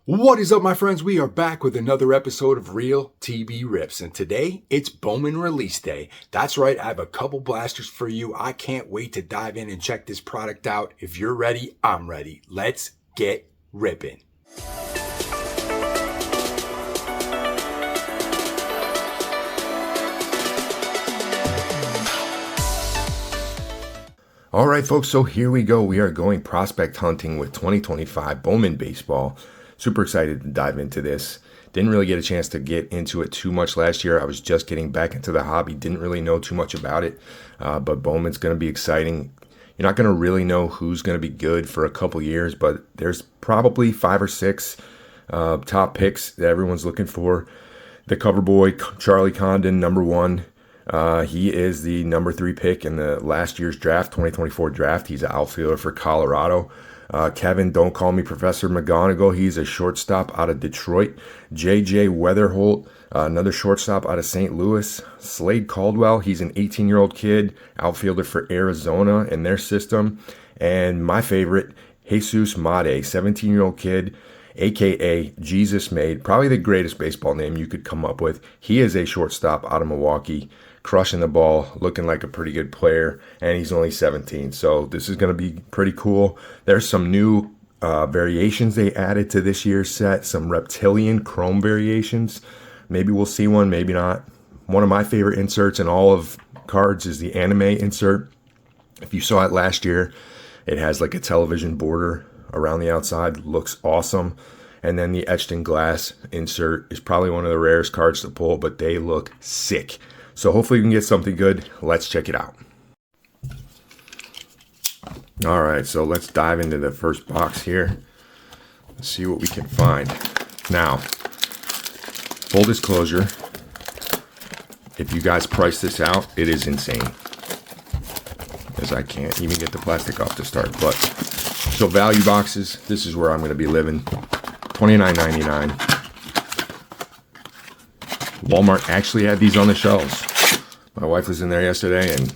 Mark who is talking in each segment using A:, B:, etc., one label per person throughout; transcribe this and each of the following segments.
A: What is up, my friends? We are back with another episode of Real TB Rips, and today it's Bowman release day. That's right, I have a couple blasters for you. I can't wait to dive in and check this product out. If you're ready, I'm ready. Let's get ripping.
B: All right, folks, so here we go. We are going prospect hunting with 2025 Bowman Baseball. Super excited to dive into this. Didn't really get a chance to get into it too much last year. I was just getting back into the hobby. Didn't really know too much about it, but Bowman's going to be exciting. You're not going to really know who's going to be good for a couple years, but there's probably 5 or 6 top picks that everyone's looking for. The cover boy, Charlie Condon, number 1. He is the number 3 pick in the last year's draft, 2024 draft. He's an outfielder for Colorado. Kevin, don't call me Professor McGonagall. He's a shortstop out of Detroit. J.J. Weatherholt, another shortstop out of St. Louis. Slade Caldwell, he's an 18-year-old kid, outfielder for Arizona in their system. And my favorite, Jesus Made, 17-year-old kid, a.k.a. Jesus Made, probably the greatest baseball name you could come up with. He is a shortstop out of Milwaukee, crushing the ball, looking like a pretty good player, and he's only 17. So this is going to be pretty cool. There's some new variations they added to this year's set, some reptilian chrome variations. Maybe we'll see one, maybe not. One of my favorite inserts in all of cards is the anime insert. If you saw it last year, it has like a television border around the outside, looks awesome. And then the etched in glass insert is probably one of the rarest cards to pull, but they look sick. So hopefully we can get something good. Let's check it out. All right, so let's dive into the first box here. Let's see what we can find. Now, full disclosure, if you guys price this out, it is insane. As I can't even get the plastic off to start. But so value boxes, this is where I'm going to be living. $29.99. Walmart actually had these on the shelves. My wife was in there yesterday and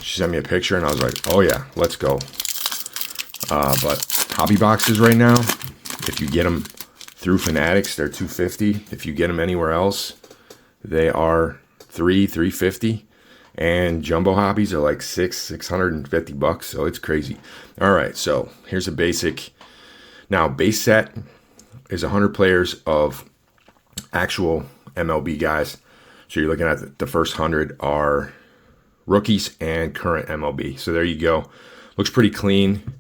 B: she sent me a picture and I was like, oh yeah, let's go. But hobby boxes right now, if you get them through Fanatics, they're $250. If you get them anywhere else, they are $350. And jumbo hobbies are like $650. So it's crazy. All right, so here's a basic. Now, base set is 100 players of actual MLB guys. So you're looking at the first 100 are rookies and current MLB. So there you go. Looks pretty clean.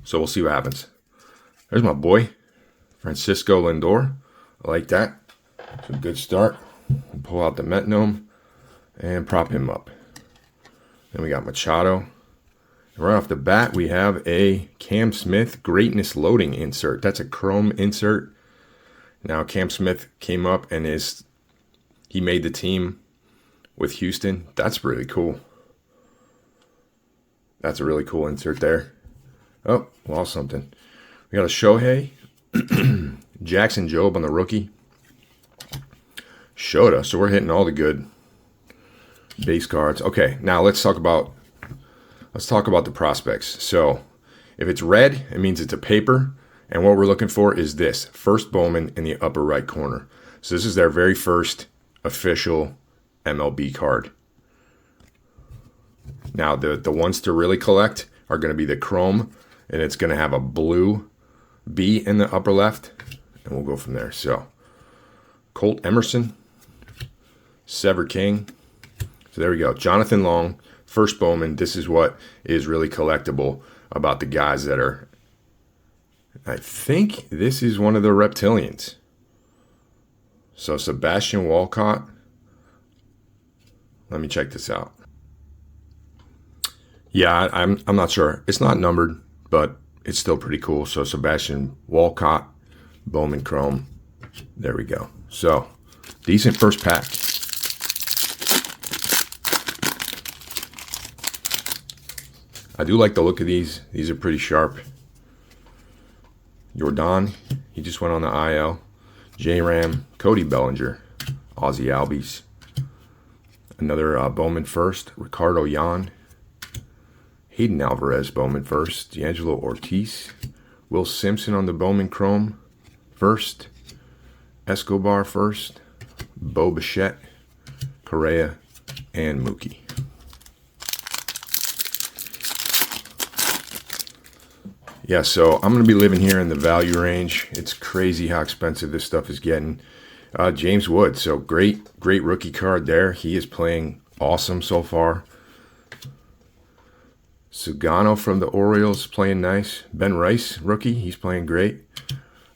B: So we'll see what happens. There's my boy, Francisco Lindor. I like that. It's a good start. Pull out the metronome and prop him up. Then we got Machado. Right off the bat, we have a Cam Smith Greatness Loading insert. That's a chrome insert. Now, Cam Smith came up and he made the team with Houston. That's really cool. That's a really cool insert there. Oh, lost something. We got a Shohei. Jackson Jobe on the rookie. Shota. So we're hitting all the good base cards. Okay, now let's talk about the prospects. So if it's red, it means it's a paper. And what we're looking for is this. First Bowman in the upper right corner. So this is their very first official MLB card. Now the ones to really collect are going to be the chrome. And it's going to have a blue B in the upper left. And we'll go from there. So Colt Emerson. Sever King. So there we go. Jonathan Long. First Bowman, this is what is really collectible about the guys that are, I think this is one of the reptilians. So Sebastian Walcott. Let me check this out. Yeah, I'm not sure. It's not numbered, but it's still pretty cool. So Sebastian Walcott, Bowman Chrome. There we go. So decent first pack. I do like the look of these. These are pretty sharp. Jordan, he just went on the IL. J-Ram, Cody Bellinger, Ozzie Albies. Another Bowman first, Ricardo Yan. Hayden Alvarez Bowman first. D'Angelo Ortiz. Will Simpson on the Bowman Chrome first. Escobar first. Bo Bichette, Correa, and Mookie. Yeah, so I'm going to be living here in the value range. It's crazy how expensive this stuff is getting. James Wood, so great rookie card there. He is playing awesome so far. Sugano from the Orioles playing nice. Ben Rice, rookie, he's playing great.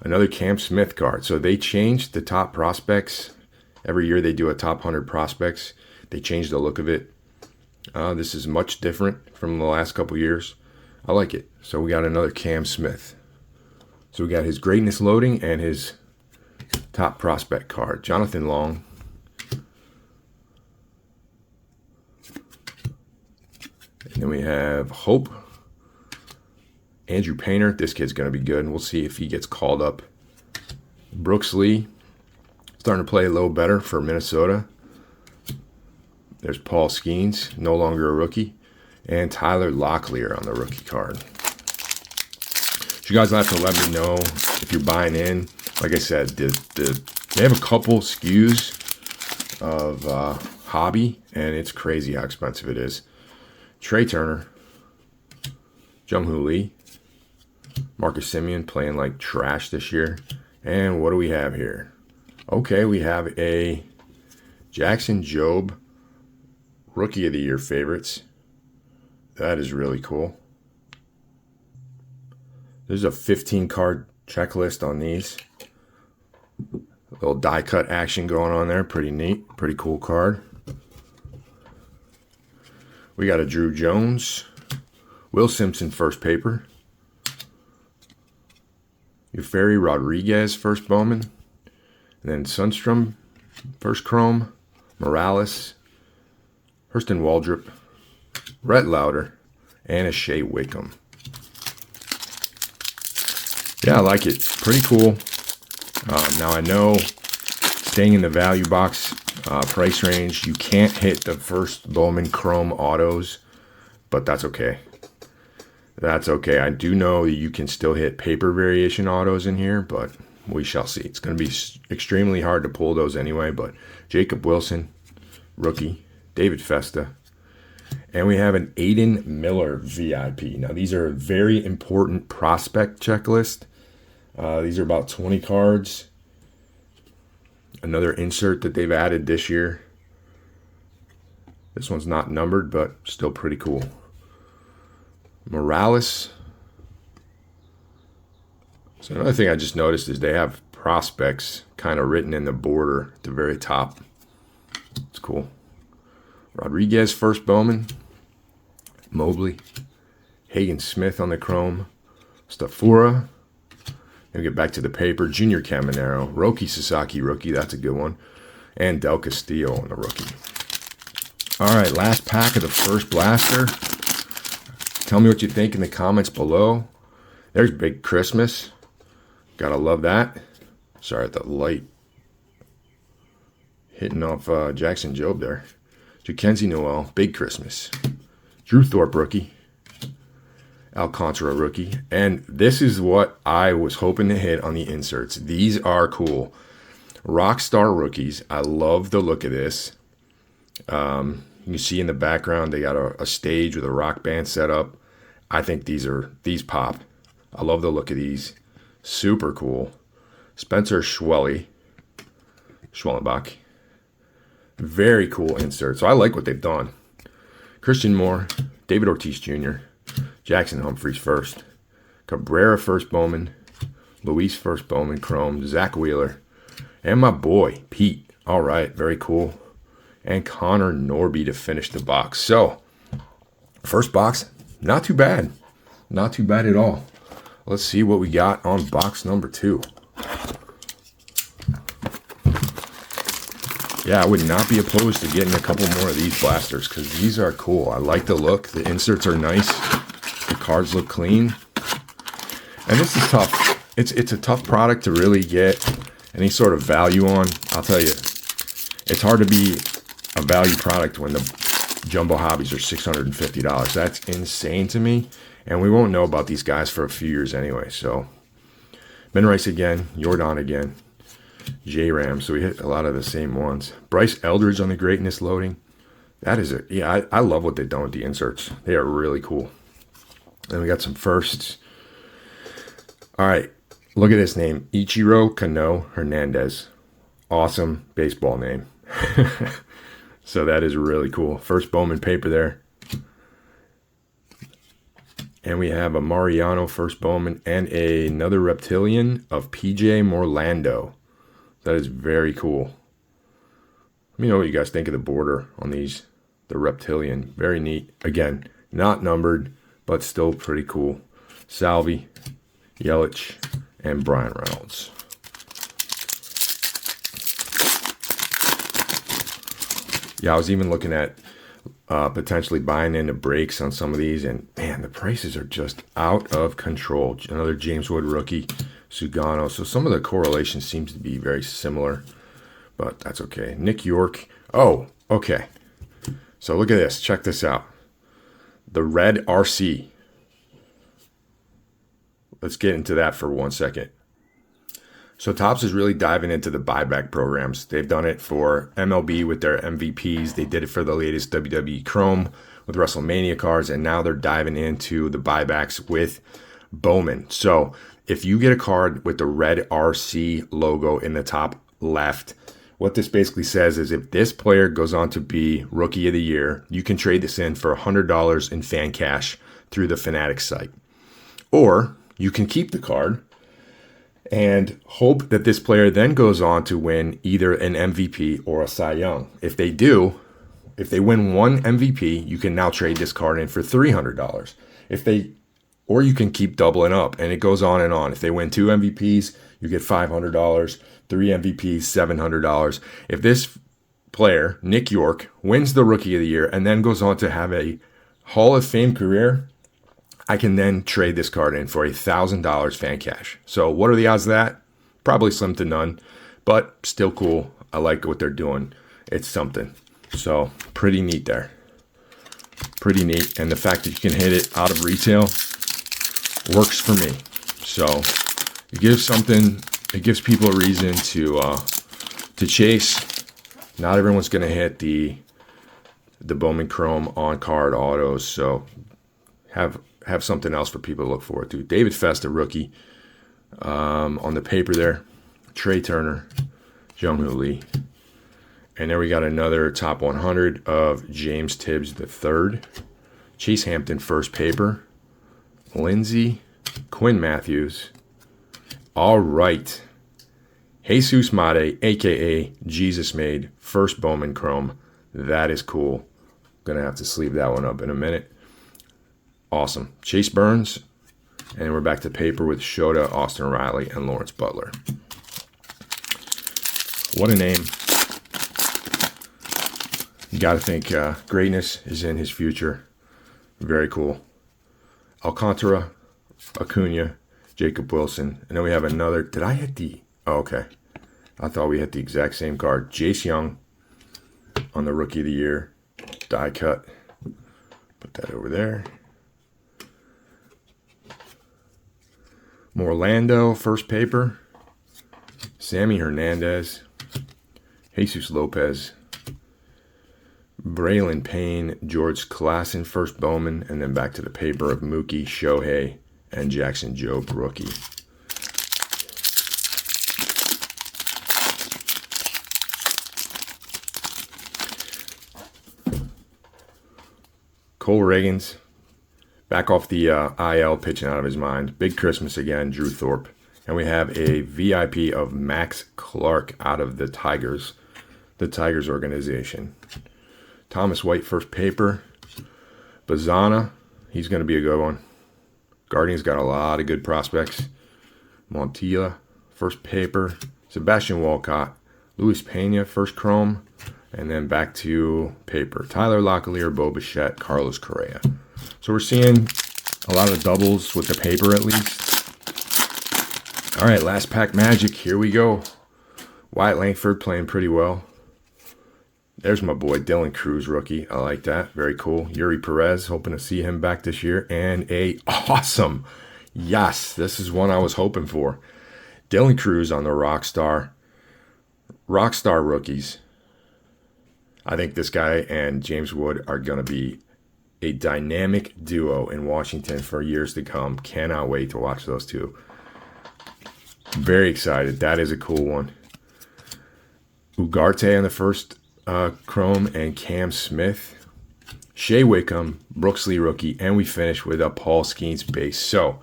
B: Another Cam Smith card. So they changed the top prospects. Every year they do a top 100 prospects. They changed the look of it. This is much different from the last couple years. I like it. So we got another Cam Smith. So we got his greatness loading and his top prospect card. Jonathan Long. And then we have Hope. Andrew Painter. This kid's going to be good. And we'll see if he gets called up. Brooks Lee. Starting to play a little better for Minnesota. There's Paul Skeens. No longer a rookie. And Tyler Locklear on the rookie card. So you guys will have to let me know if you're buying in. Like I said, they have a couple SKUs of hobby, and it's crazy how expensive it is. Trey Turner, Jung-Hoo Lee, Marcus Semien playing like trash this year. And what do we have here? Okay, we have a Jackson Jobe Rookie of the Year favorites. That is really cool. There's a 15 card checklist on these. A little die cut action going on there. Pretty neat. Pretty cool card. We got a Drew Jones. Will Simpson first paper. Eupheri Rodriguez first Bowman. And then Sundstrom first Chrome. Morales. Hurston Waldrop. Rhett Lauder, and a Shea Wickham. Yeah, I like it. Pretty cool. Now I know staying in the value box price range, you can't hit the first Bowman Chrome autos, but that's okay. That's okay. I do know you can still hit paper variation autos in here, but we shall see. It's going to be extremely hard to pull those anyway, but Jacob Wilson, rookie. David Festa. And we have an Aiden Miller VIP. Now, these are a very important prospect checklist. These are about 20 cards. Another insert that they've added this year. This one's not numbered, but still pretty cool. Morales. So another thing I just noticed is they have prospects kind of written in the border at the very top. It's cool. Rodriguez first Bowman. Mobley. Hagen Smith on the Chrome. Stafura. And we get back to the paper. Junior Caminero. Roki Sasaki rookie. That's a good one. And Del Castillo on the rookie. All right, last pack of the first blaster. Tell me what you think in the comments below. There's Big Christmas. Gotta love that. Sorry, the light hitting off Jackson Jobe there. Jackenzie Noel, Big Christmas. Drew Thorpe rookie. Alcantara rookie. And this is what I was hoping to hit on the inserts. These are cool. Rockstar rookies. I love the look of this. You can see in the background they got a stage with a rock band set up. I think these pop. I love the look of these. Super cool. Spencer Schwellenbach. Very cool insert. So I like what they've done. Christian Moore, David Ortiz Jr., Jackson Humphreys first, Cabrera first Bowman, Luis first Bowman Chrome, Zach Wheeler, and my boy Pete. All right, very cool. And Connor Norby to finish the box. So, first box, not too bad. Not too bad at all. Let's see what we got on box number 2. Yeah, I would not be opposed to getting a couple more of these blasters because these are cool. I like the look. The inserts are nice. The cards look clean. And this is tough. It's a tough product to really get any sort of value on. I'll tell you, it's hard to be a value product when the Jumbo hobbies are $650. That's insane to me. And we won't know about these guys for a few years anyway. So, Ben Rice again, Jordan again, J-Ram. So we hit a lot of the same ones. Bryce Eldridge on the greatness loading. That is it. Yeah, I love what they've done with the inserts. They are really cool. Then we got some firsts. All right, look at this name. Ichiro Kano Hernandez. Awesome baseball name. So that is really cool. First Bowman paper there. And we have a Mariano first Bowman and another Reptilian of PJ Morlando. That is very cool. Let me know what you guys think of the border on these. The Reptilian. Very neat. Again, not numbered, but still pretty cool. Salvi, Yelich, and Brian Reynolds. Yeah, I was even looking at potentially buying into breaks on some of these, and man, the prices are just out of control. Another James Wood rookie, Sugano. So some of the correlation seems to be very similar, but that's okay. Nick York. Oh, okay. So look at this. Check this out. The red RC. Let's get into that for 1 second. So Topps is really diving into the buyback programs. They've done it for MLB with their MVPs. They did it for the latest WWE Chrome with WrestleMania cards. And now they're diving into the buybacks with Bowman. So if you get a card with the red RC logo in the top left, what this basically says is if this player goes on to be Rookie of the Year, you can trade this in for $100 in fan cash through the Fanatics site. Or you can keep the card and hope that this player then goes on to win either an MVP or a Cy Young. If they do, if they win one MVP, you can now trade this card in for $300. Or you can keep doubling up, and it goes on and on. If they win 2 MVPs, you get $500, 3 MVPs, $700. If this player, Nick York, wins the Rookie of the Year and then goes on to have a Hall of Fame career, I can then trade this card in for $1,000 fan cash. So what are the odds of that? Probably slim to none, but still cool. I like what they're doing. It's something. So pretty neat there. Pretty neat. And the fact that you can hit it out of retail works for me. So it gives people a reason to chase. Not everyone's going to hit the Bowman Chrome on card autos. So have something else for people to look forward to. David Festa, rookie, on the paper there. Trey Turner, Jung-Hoo Lee. And there we got another top 100 of James Tibbs III. Chase Hampton, first paper. Lindsey, Quinn Matthews. All right. Jesus Mate, a.k.a. Jesus Made, first Bowman Chrome. That is cool. Going to have to sleeve that one up in a minute. Awesome. Chase Burns. And we're back to paper with Shota, Austin Riley, and Lawrence Butler. What a name. You got to think greatness is in his future. Very cool. Alcantara, Acuna, Jacob Wilson. And then we have another. Did I hit the... Oh, okay. I thought we hit the exact same card. Jace Young on the Rookie of the Year. Die cut. Put that over there. Morlando, first paper. Sammy Hernandez. Jesus Lopez. Braylon Payne, George Klassen, first Bowman, and then back to the paper of Mookie, Shohei, and Jackson Jobe, rookie. Cole Reagans, back off the IL, pitching out of his mind. Big Christmas again, Drew Thorpe. And we have a VIP of Max Clark out of the Tigers organization. Thomas White, first paper. Bazana, he's going to be a good one. Guardians got a lot of good prospects. Montilla, first paper. Sebastian Walcott. Luis Pena, first chrome. And then back to paper. Tyler Locklear, Bo Bichette, Carlos Correa. So we're seeing a lot of doubles with the paper at least. All right, last pack magic. Here we go. Wyatt Langford playing pretty well. There's my boy Dylan Cruz, rookie. I like that. Very cool. Yuri Perez, hoping to see him back this year. And a awesome, yes, this is one I was hoping for. Dylan Cruz on the Rockstar rookies. I think this guy and James Wood are going to be a dynamic duo in Washington for years to come. Cannot wait to watch those two. Very excited. That is a cool one. Ugarte on the first Chrome and Cam Smith. Shea Wickham, Brooks Lee rookie, and we finish with a Paul Skeens base. So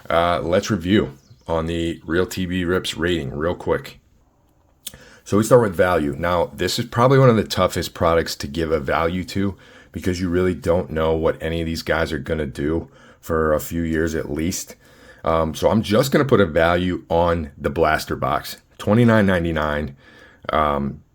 B: let's review on the Real TB Rips rating real quick. So we start with value. Now, this is probably one of the toughest products to give a value to because you really don't know what any of these guys are going to do for a few years at least. So I'm just going to put a value on the blaster box, $29.99.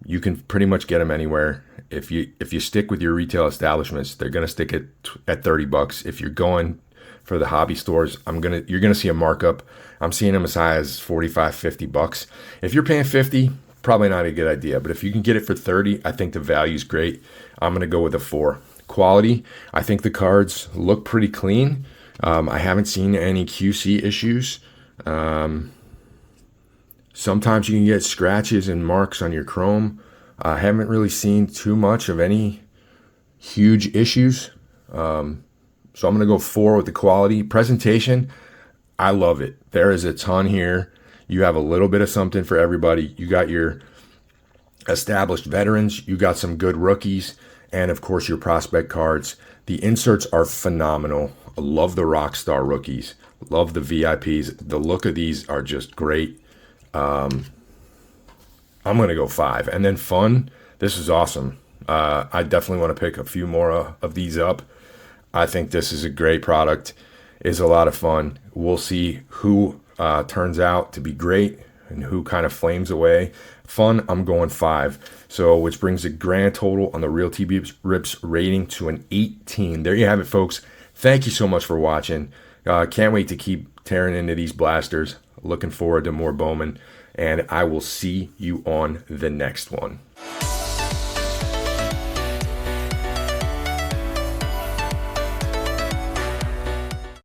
B: You can pretty much get them anywhere. If you stick with your retail establishments, they're going to stick at $30. If you're going for the hobby stores, you're gonna see a markup. I'm seeing them as high as $45, $50. If you're paying $50, probably not a good idea. But if you can get it for $30, I think the value's great. I'm gonna go with a 4. Quality, I think the cards look pretty clean. I haven't seen any QC issues. Sometimes you can get scratches and marks on your chrome. I haven't really seen too much of any huge issues. So I'm going to go 4 with the quality. Presentation, I love it. There is a ton here. You have a little bit of something for everybody. You got your established veterans. You got some good rookies. And, of course, your prospect cards. The inserts are phenomenal. I love the Rockstar rookies. Love the VIPs. The look of these are just great. I'm going to go 5. And then fun, this is awesome. I definitely want to pick a few more of these up. I think this is a great product. It's a lot of fun. We'll see who turns out to be great and who kind of flames away. Fun, I'm going 5. So, which brings the grand total on the Real TB Rips rating to an 18. There you have it, folks. Thank you so much for watching. Can't wait to keep tearing into these blasters. Looking forward to more Bowman. And I will see you on the next one.